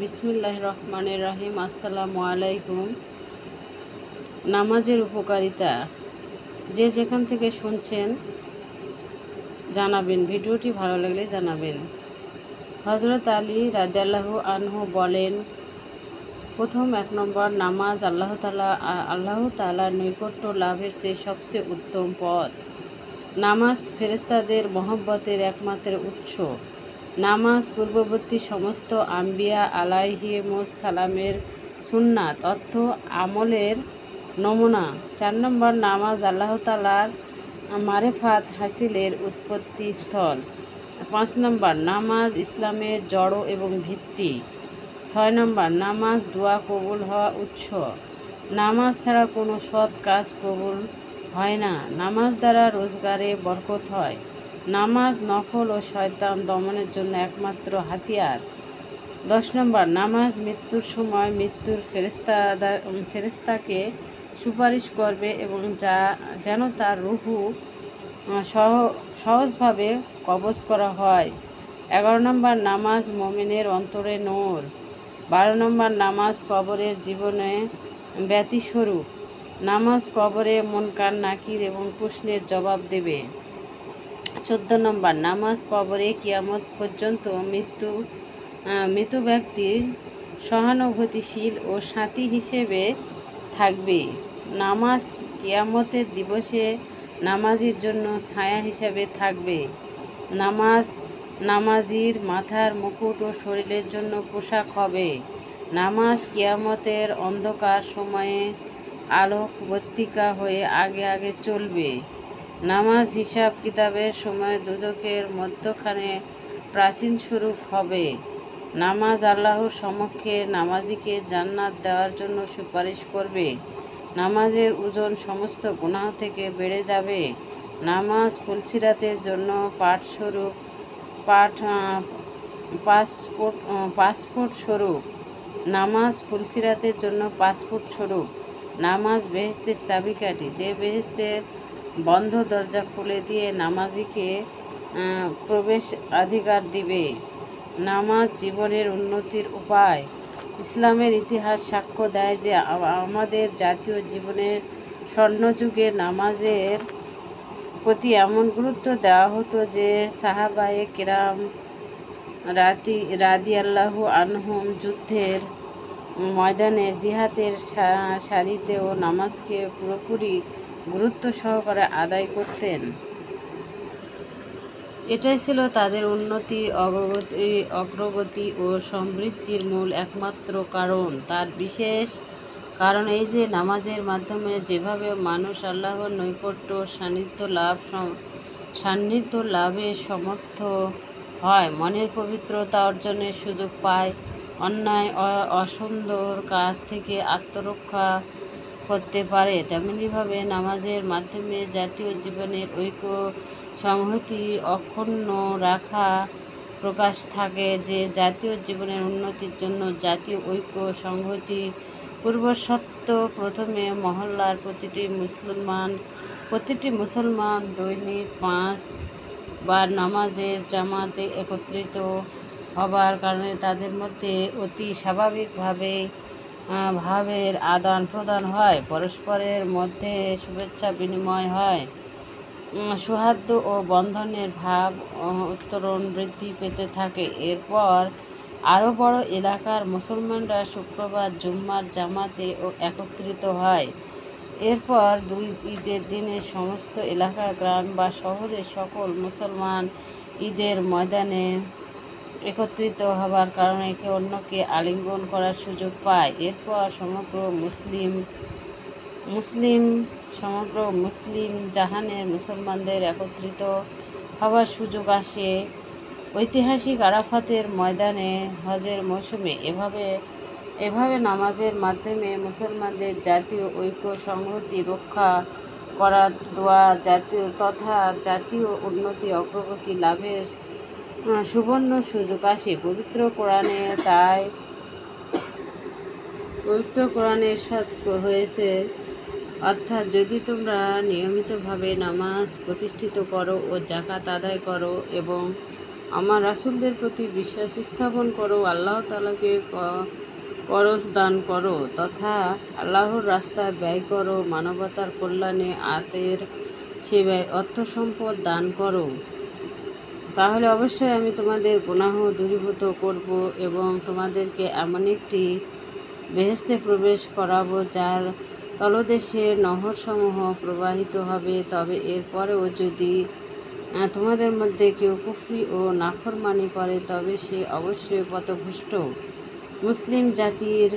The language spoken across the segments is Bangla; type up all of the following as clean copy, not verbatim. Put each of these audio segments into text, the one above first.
বিসমিল্লাহির রহমানির রহিম। আসসালামু আলাইকুম। নামাজের উপকারিতা যে যেখান থেকে শুনছেন জানাবেন, ভিডিওটি ভালো লাগলে জানাবেন। হযরত আলী রাদিয়াল্লাহু আনহু বলেন, প্রথম 1 নম্বর নামাজ আল্লাহ তাআলার নৈকট্য লাভের চেয়ে সবচেয়ে উত্তম পথ। নামাজ ফেরেশতাদের মহব্বতের একমাত্র উৎস। নামাজ পূর্ববর্তী সমস্ত আম্বিয়া আলাইহিমুস সালামের সুন্নাত অর্থ আমলের নমুনা। 4 নম্বর নামাজ আল্লাহ তাআলার মারেফাত হাসিলের উৎপত্তি স্থল। 5 নম্বর নামাজ ইসলামের জড় এবং ভিত্তি। 6 নম্বর নামাজ দোয়া কবুল হওয়া উৎস। নামাজ ছাড়া কোনো সৎ কাজ কবুল হয় না। নামাজ দ্বারা রোজগারে বরকত হয়। নামাজ নফল ও শয়তান দমনের জন্য একমাত্র হাতিয়ার। 10 নম্বর নামাজ মৃত্যুর সময় মৃত্যুর ফেরেশতাকে সুপারিশ করবে এবং যেন তার রূহু সহজভাবে কবজ করা হয়। 11 নম্বর নামাজ মুমিনের অন্তরে নূর। 12 নম্বর নামাজ কবরের জীবনে ব্যতিস্বরূপ। নামাজ কবরে মুনকার নাকির এবং প্রশ্নের জবাব দেবে। 14 নম্বর নামাজ কবরে কিয়ামত পর্যন্ত মৃত ব্যক্তির সহানুভূতিশীল ও সাথী হিসেবে থাকবে। নামাজ কিয়ামতের দিবসে নামাজীর জন্য ছায়া হিসেবে থাকবে। নামাজীর মাথার মুকুট ও শরীরের জন্য পোশাক হবে। নামাজ কিয়ামতের অন্ধকার সময়ে আলোকবর্তিকা হয়ে আগে আগে চলবে। নামাজ হিসাব কিতাবের সময় দুজকের মধ্যখানে প্রাচীন স্বরূপ হবে। নামাজ আল্লাহর সমক্ষে নামাজীকে জান্নাত দেওয়ার জন্য সুপারিশ করবে। নামাজের ওজন সমস্ত গুনাহ থেকে বেড়ে যাবে। নামাজ ফুলসিরাতের জন্য পাসপোর্ট স্বরূপ। নামাজ ফুলসিরাতের জন্য পাসপোর্ট স্বরূপ। নামাজ বেহেশতের চাবিকাঠি, যে বেহেশতের বন্ধ দরজা খুলে দিয়ে নামাজীকে প্রবেশ অধিকার দিবে। নামাজ জীবনের উন্নতির উপায়। ইসলামের ইতিহাস সাক্ষ্য দেয় যে আমাদের জাতীয় জীবনের স্বর্ণযুগে নামাজের প্রতি এমন গুরুত্ব দেওয়া হতো যে সাহাবায়ে কেরাম রাদিয়াল্লাহু আনহুম যুদ্ধের ময়দানে জিহাদের সারিতেও নামাজকে পুরোপুরি গুরুত্ব সহকারে আদায় করতেন। এটাই ছিল তাদের উন্নতি, অগ্রগতি ও সমৃদ্ধির মূল একমাত্র কারণ। তার বিশেষ কারণ এই যে নামাজের মাধ্যমে যেভাবে মানুষ আল্লাহর নৈকট্য সান্নিধ্য লাভে সমর্থ হয়, মনের পবিত্রতা অর্জনের সুযোগ পায়, অন্যায় অসুন্দর কাজ থেকে আত্মরক্ষা করতে পারে, তেমনিভাবে নামাজের মাধ্যমে জাতীয় জীবনের ঐক্য সংহতি অক্ষুণ্ণ রাখা প্রকাশ থাকে। যে জাতীয় জীবনের উন্নতির জন্য জাতীয় ঐক্য সংহতির পূর্বশর্ত, প্রথমে মহল্লার প্রতিটি মুসলমান দৈনিক 5 বার নামাজের জামাতে একত্রিত হবার কারণে তাদের মধ্যে অতি ভাবের আদান প্রদান হয়, পরস্পরের মধ্যে শুভেচ্ছা বিনিময় হয়, সৌহার্দ্য ও বন্ধনের ভাব উত্তরণ বৃদ্ধি পেতে থাকে। এরপর আরও বড় এলাকার মুসলমানরা শুক্রবার জুম্মার জামাতে একত্রিত হয়। এরপর 2 ঈদের দিনে সমস্ত এলাকা, গ্রাম বা শহরের সকল মুসলমান ঈদের ময়দানে একত্রিত হবার কারণে একে অন্যকে আলিঙ্গন করার সুযোগ পায়। এরপর সমগ্র মুসলিম জাহানের মুসলমানদের একত্রিত হবার সুযোগ আসে ঐতিহাসিক আরাফাতের ময়দানে হজের মৌসুমে। এভাবে নামাজের মাধ্যমে মুসলমানদের জাতীয় ঐক্য সংহতি রক্ষা করার দোয়া জাতীয় উন্নতি অগ্রগতি লাভের সুবর্ণ সুযোগ আসে। পবিত্র কোরআনে ইরশাদ হয়েছে, অর্থাৎ যদি তোমরা নিয়মিতভাবে নামাজ প্রতিষ্ঠিত করো ও যাকাত আদায় করো এবং আমার রাসূলদের প্রতি বিশ্বাস স্থাপন করো, আল্লাহ তাআলাকে করজ দান করো তথা আল্লাহর রাস্তায় ব্যয় করো, মানবতার কল্যাণে আতের সেবায় অর্থ সম্পদ দান করো। তাহলে অবশ্যই আমি তোমাদের গুনাহ দূরীভূত করব এবং তোমাদেরকে এমন একটি বেহেশতে প্রবেশ করাবো যার তলদেশে নহরসমূহ প্রবাহিত হবে। তবে এরপরেও যদি তোমাদের মধ্যে কেউ কুফরি ও নাফরমানি করে তবে সে অবশ্যই পথভ্রষ্ট। মুসলিম জাতির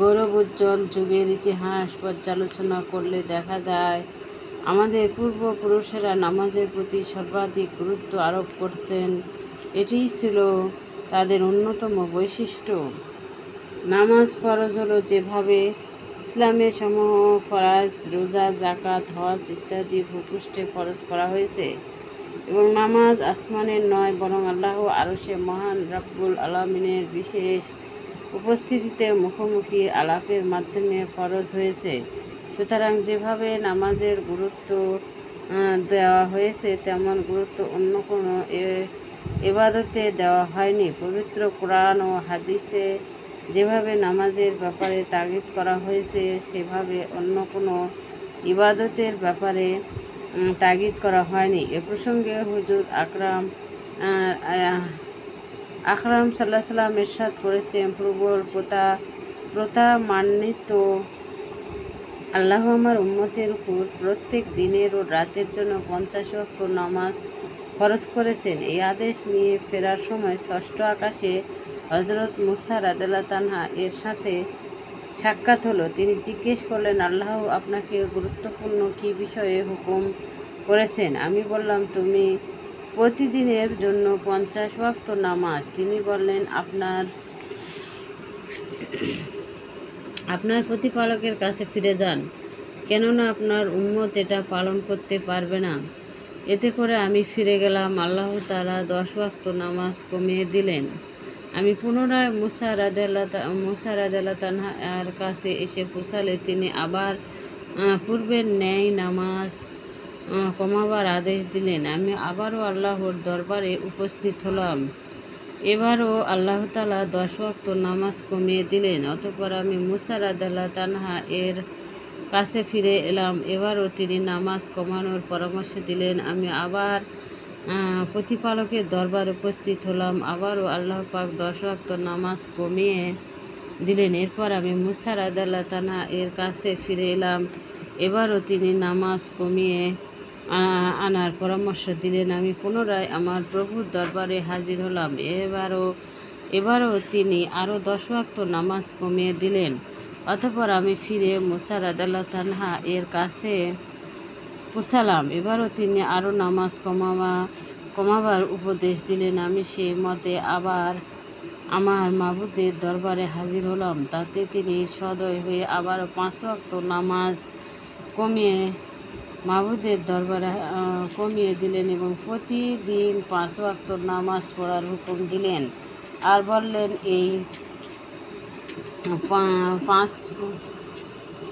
গৌরবোজ্জ্বল যুগের ইতিহাস পর্যালোচনা করলে দেখা যায় আমাদের পূর্বপুরুষেরা নামাজের প্রতি সর্বাধিক গুরুত্ব আরোপ করতেন। এটিই ছিল তাদের অন্যতম বৈশিষ্ট্য। নামাজ ফরজ হলো যেভাবে ইসলামের সমূহ ফরজ, রোজা, জাকাত, হজ ইত্যাদি ভূপৃষ্ঠে ফরজ করা হয়েছে এবং নামাজ আসমানের নয় বরং আল্লাহ আরশে মহান রাব্বুল আলামিনের বিশেষ উপস্থিতিতে মুখোমুখি আলাপের মাধ্যমে ফরজ হয়েছে। সুতরাং যেভাবে নামাজের গুরুত্ব দেওয়া হয়েছে তেমন গুরুত্ব অন্য কোনো ইবাদতে দেওয়া হয়নি। পবিত্র কোরআন ও হাদিসে যেভাবে নামাজের ব্যাপারে তাগিদ করা হয়েছে সেভাবে অন্য কোনো ইবাদতের ব্যাপারে তাগিদ করা হয়নি। এ প্রসঙ্গে হুজুর আকরাম সাল্লাল্লাহু আলাইহি ওয়াসাল্লাম ইরশাদ করেছেন, প্রবল প্রতামান্বিত আল্লাহ আমার উম্মতের উপর প্রত্যেক দিনের ও রাতের জন্য 50 ওয়াক্ত নামাজ ফরজ করেছেন। এই আদেশ নিয়ে ফেরার সময় ষষ্ঠ আকাশে হযরত মুসা রাদিয়াল্লাহু তাআলা এর সাথে সাক্ষাৎ হলো। তিনি জিজ্ঞেস করলেন, আল্লাহ আপনাকে গুরুত্বপূর্ণ কী বিষয়ে হুকুম করেছেন? আমি বললাম, তুমি প্রতিদিনের জন্য 50 ওয়াক্ত নামাজ। তিনি বললেন, আপনার প্রতিপালকের কাছে ফিরে যান, কেননা আপনার উম্মত এটা পালন করতে পারবে না। এতে করে আমি ফিরে গেলাম। আল্লাহ তাআলা 10 ওয়াক্ত নামাজ কমিয়ে দিলেন। আমি পুনরায় মুসা রাদিয়াল্লাহু তাআলার কাছে এসে পৌঁছালে তিনি আবার পূর্বের ন্যায় নামাজ কমাবার আদেশ দিলেন। আমি আবারও আল্লাহর দরবারে উপস্থিত হলাম। এবারও আল্লাহ তাআলা 10 ওয়াক্ত নামাজ কমিয়ে দিলেন। অতঃপর আমি মুসা রাদিয়াল্লাহু তাআলা এর কাছে ফিরে এলাম। এবারও তিনি নামাজ কমানোর পরামর্শ দিলেন। আমি আবার প্রতিপালকের দরবারে উপস্থিত হলাম। আবারও আল্লাহ পাক 10 ওয়াক্ত নামাজ কমিয়ে দিলেন। এরপর আমি মুসা রাদিয়াল্লাহু তাআলা এর কাছে ফিরে এলাম। এবারও তিনি নামাজ কমিয়ে আনার পরামর্শ দিলেন। আমি পুনরায় আমার প্রভুর দরবারে হাজির হলাম। এবারও তিনি আরও 10 ওয়াক্ত নামাজ কমিয়ে দিলেন। অতঃপর আমি ফিরে মুসা রাদিয়াল্লাহু তাআলা এর কাছে পৌঁছালাম। এবারও তিনি আরও নামাজ কমাবার উপদেশ দিলেন। আমি সে মতে আবার আমার মাবুদের দরবারে হাজির হলাম। তাতে তিনি সদয় হয়ে আবারও 5 ওয়াক্ত নামাজ মাবুদের দরবারে কমিয়ে দিলেন এবং প্রতিদিন 5 ওয়াক্ত নামাজ পড়ার হুকুম দিলেন। আর বললেন, এই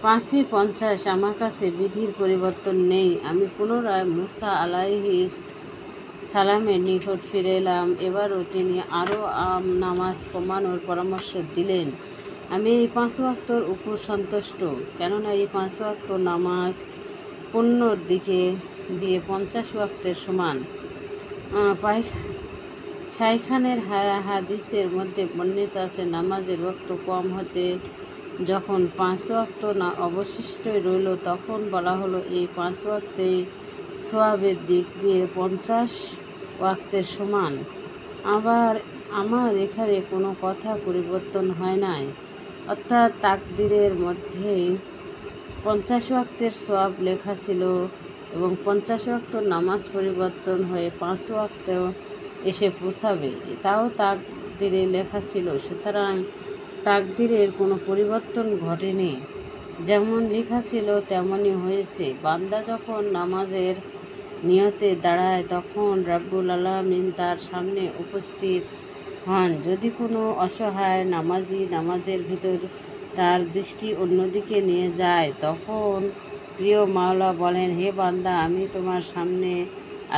5ই 50 আমার কাছে বিধির পরিবর্তন নেই। আমি পুনরায় মুসা আলাইহিস সালামের নিকট ফিরে এলাম। এবারও তিনি আরও নামাজ কমানোর পরামর্শ দিলেন। আমি এই 5 ওয়াক্তর উপর সন্তুষ্ট, কেননা এই 5 ওয়াক্ত নামাজ পুণ্যর দিকে দিয়ে 50 ওয়াক্তের সমান। শাইখানের হাদিসের মধ্যে বর্ণিত আছে, নামাজের ওয়াক্ত কম হতে যখন 5 ওয়াক্ত অবশিষ্টই রইল তখন বলা হলো এই 5 ওয়াক্তেই সওয়াবের দিক দিয়ে 50 ওয়াক্তের সমান। আবার আমার এখানে কোনো কথা পরিবর্তন হয় নাই, অর্থাৎ তাকদীরের মধ্যেই 50 ওয়াক্তের সওয়াব লেখা ছিল এবং 50 ওয়াক্ত নামাজ পরিবর্তন হয়ে 5 ওয়াক্তেও এসে পৌঁছাবে, তাও তাকদীরে লেখা ছিল। সুতরাং তাকদীরের কোনো পরিবর্তন ঘটেনি, যেমন লেখা ছিল তেমনই হয়েছে। বান্দা যখন নামাজের নিয়তে দাঁড়ায় তখন রাব্বুল আলামিন তার সামনে উপস্থিত হন। যদি কোনো অসহায় নামাজি নামাজের ভিতর তার দৃষ্টি অন্যদিকে নিয়ে যায় তখন প্রিয় মাওলা বলেন, হে বান্দা, আমি তোমার সামনে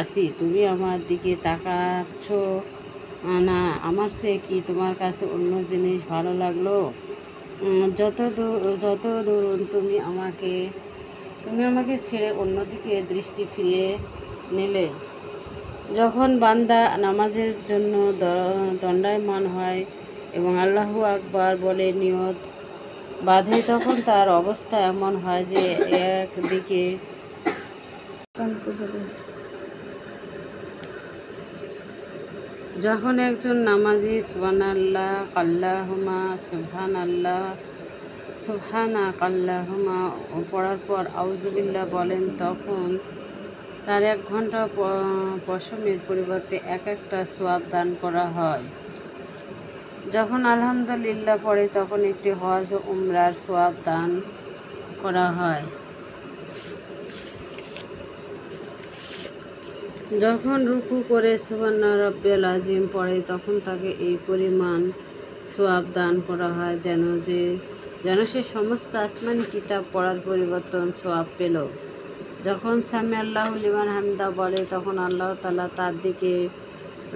আছি, তুমি আমার দিকে তাকাচ্ছ না। আমার সে কি তোমার কাছে অন্য জিনিস ভালো লাগলো? যত দূর তুমি আমাকে ছেড়ে অন্যদিকে দৃষ্টি ফিরিয়ে নিলে। যখন বান্দা নামাজের জন্য দণ্ডায়মান হয় এবং আল্লাহু আকবার বলে নিয়ত বাঁধে, তখন তার অবস্থা এমন হয় যে একদিকে যখন একজন নামাজি সুবহানাল্লাহ আল্লাহুম্মা সুবহানাক আল্লাহুম্মা পড়ার পর আউযুবিল্লাহ বলেন, তখন তার 1 ঘন্টা পশমের পরিবর্তে একটা সওয়াব দান করা হয়। যখন আলহামদুলিল্লাহ পড়ে তখন একটি হজ ও উমরার সওয়াব দান করা হয়। যখন রুকু করে সুবহানা রাব্বিয়াল আযীম পড়ে তখন তাকে এই পরিমাণ সওয়াব দান করা হয় যেন সে সমস্ত আসমানি কিতাব পড়ার পরিবর্তন সওয়াব পেল। যখন সামি আল্লাহু লিমান হামিদা বলে তখন আল্লাহ তাআলা তার দিকে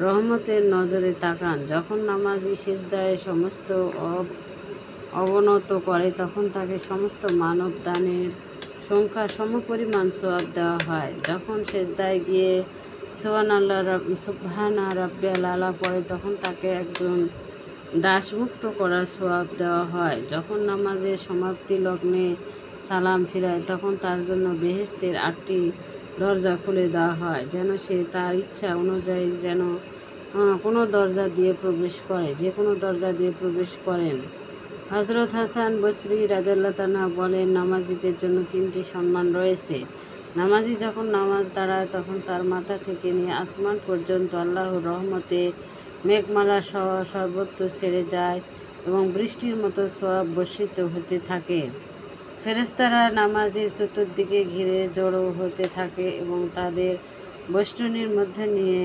রহমতের নজরে তাকান। যখন নামাজি সিজদায় সমস্ত অবনত করে তখন তাকে সমস্ত মানব দানের সংখ্যা সমপরিমাণ সওয়াব দেওয়া হয়। যখন সিজদায় গিয়ে সুবহানা রাব্বিয়াল আলা পড়ে তখন তাকে একজন দাসমুক্ত করার সওয়াব দেওয়া হয়। যখন নামাজের সমাপ্তি লগ্নে সালাম ফিরায় তখন তার জন্য বেহেশতের 8টি দরজা খুলে দেওয়া হয়, যেন সে তার ইচ্ছা অনুযায়ী কোনো দরজা দিয়ে প্রবেশ করেন। হযরত হাসান বসরি রাদিয়াল্লাহু তাআলা বলেন, নামাজীদের জন্য 3টি সম্মান রয়েছে। নামাজি যখন নামাজ দাঁড়ায় তখন তার মাথা থেকে নিয়ে আসমান পর্যন্ত আল্লাহর রহমতে মেঘমালা সর্বত্র ছেড়ে যায় এবং বৃষ্টির মতো সওয়াব বর্ষিত হতে থাকে। ফেরেশতারা নামাজীর চতুর্দিকে ঘিরে জড়ো হতে থাকে এবং তাদের বেষ্টনীর মধ্যে নিয়ে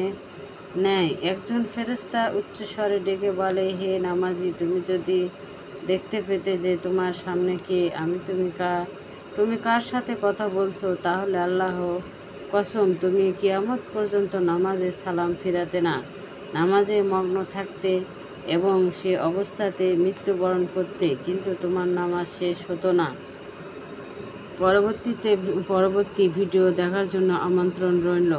নেয়। একজন ফেরেশতা উচ্চস্বরে ডেকে বলে, হে নামাজি, তুমি যদি দেখতে পেতে যে তোমার সামনে কে, তুমি কার সাথে কথা বলছো, তাহলে আল্লাহ কসম তুমি কিয়ামত পর্যন্ত নামাজে সালাম ফিরাতে না, নামাজে মগ্ন থাকতে এবং সে অবস্থাতে মৃত্যুবরণ করতে, কিন্তু তোমার নামাজ শেষ হতো না। পরবর্তী ভিডিও দেখার জন্য আমন্ত্রণ রইল।